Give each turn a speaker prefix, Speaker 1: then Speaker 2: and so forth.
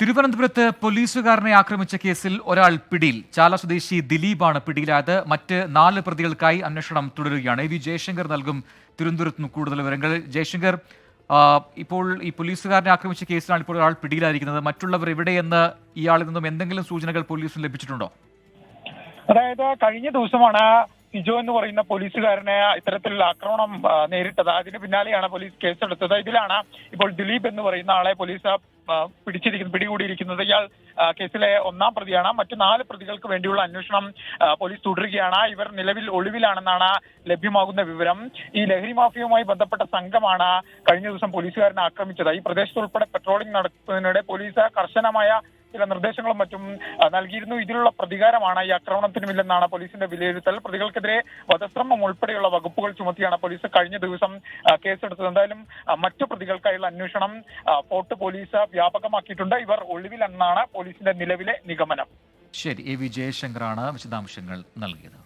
Speaker 1: തിരുവനന്തപുരത്ത് പോലീസുകാരനെ ആക്രമിച്ച കേസിൽ ഒരാൾ പിടിയിൽ. ചാല സ്വദേശി ദിലീപാണ് പിടിയിലായത്. മറ്റ് 4 പ്രതികൾക്കായി അന്വേഷണം തുടരുകയാണ്. വി ജയശങ്കർ നൽകും തിരുവനന്തപുരത്ത് നിന്ന് കൂടുതൽ വിവരങ്ങൾ. ജയശങ്കർ, ഇപ്പോൾ ഈ പോലീസുകാരനെ ആക്രമിച്ച കേസിലാണ് ഇപ്പോൾ ഒരാൾ പിടിയിലായിരിക്കുന്നത്. മറ്റുള്ളവർ എവിടെയെന്ന് ഇയാളിൽ നിന്നും എന്തെങ്കിലും സൂചനകൾ പോലീസിന് ലഭിച്ചിട്ടുണ്ടോ?
Speaker 2: അതായത് കഴിഞ്ഞ ദിവസമാണ് സിജോ എന്ന് പറയുന്ന പോലീസുകാരനെ ഇത്തരത്തിലുള്ള ആക്രമണം നേരിട്ടത്. അതിന് പിന്നാലെയാണ് പോലീസ് കേസെടുത്തത്. ഇതിലാണ് ഇപ്പോൾ ദിലീപ് എന്ന് പറയുന്ന ആളെ പോലീസ് പിടികൂടിയിരിക്കുന്നത്. ഇയാൾ കേസിലെ 1-ാം പ്രതിയാണ്. മറ്റു 4 പ്രതികൾക്ക് വേണ്ടിയുള്ള അന്വേഷണം പോലീസ് തുടരുകയാണ്. ഇവർ നിലവിൽ ഒളിവിലാണെന്നാണ് ലഭ്യമാകുന്ന വിവരം. ഈ ലഹരി മാഫിയയുമായി ബന്ധപ്പെട്ട സംഘമാണ് കഴിഞ്ഞ ദിവസം പോലീസുകാരനെ ആക്രമിച്ചത്. ഈ പ്രദേശത്ത് ഉൾപ്പെടെ പെട്രോളിംഗ് നടത്തുന്നതിനിടെ പോലീസ് കർശനമായ ചില നിർദ്ദേശങ്ങളും മറ്റും നൽകിയിരുന്നു. ഇതിലുള്ള പ്രതികാരമാണ് ഈ ആക്രമണത്തിനുമില്ലെന്നാണ് പോലീസിന്റെ വിലയിരുത്തൽ. പ്രതികൾക്കെതിരെ വധശ്രമം ഉൾപ്പെടെയുള്ള വകുപ്പുകൾ ചുമത്തിയാണ് പോലീസ് കഴിഞ്ഞ ദിവസം കേസെടുത്തത്. എന്തായാലും മറ്റു പ്രതികൾക്കായുള്ള അന്വേഷണം ഫോർട്ട് പോലീസ് വ്യാപകമാക്കിയിട്ടുണ്ട്. ഇവർ ഒളിവിലെന്നാണ് പോലീസിന്റെ നിലവിലെ നിഗമനം.
Speaker 1: ശരി, വി ജയശങ്കറാണ് വിശദാംശങ്ങൾ നൽകിയത്.